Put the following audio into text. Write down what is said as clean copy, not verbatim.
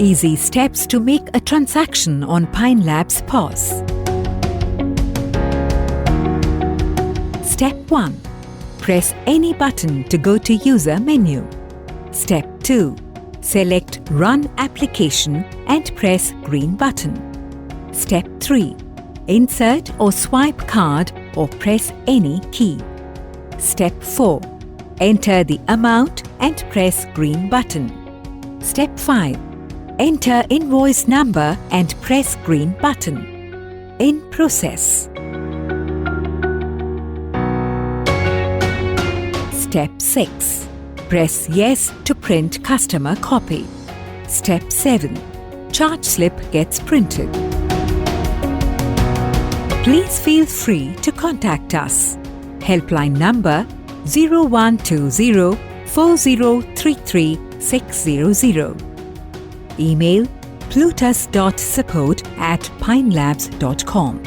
Easy steps to make a transaction on Pine Labs POS. Step 1. Press any button to go to User menu. Step 2. Select Run Application and press green button. Step 3. Insert or swipe card or press any key. Step 4. Enter the amount and press green button. Step 5. Enter invoice number and press green button. In process. Step 6. Press Yes to print customer copy. Step 7. Charge slip gets printed. Please feel free to contact us. Helpline number 0120 4033 600. Email plutus.support@pinelabs.com.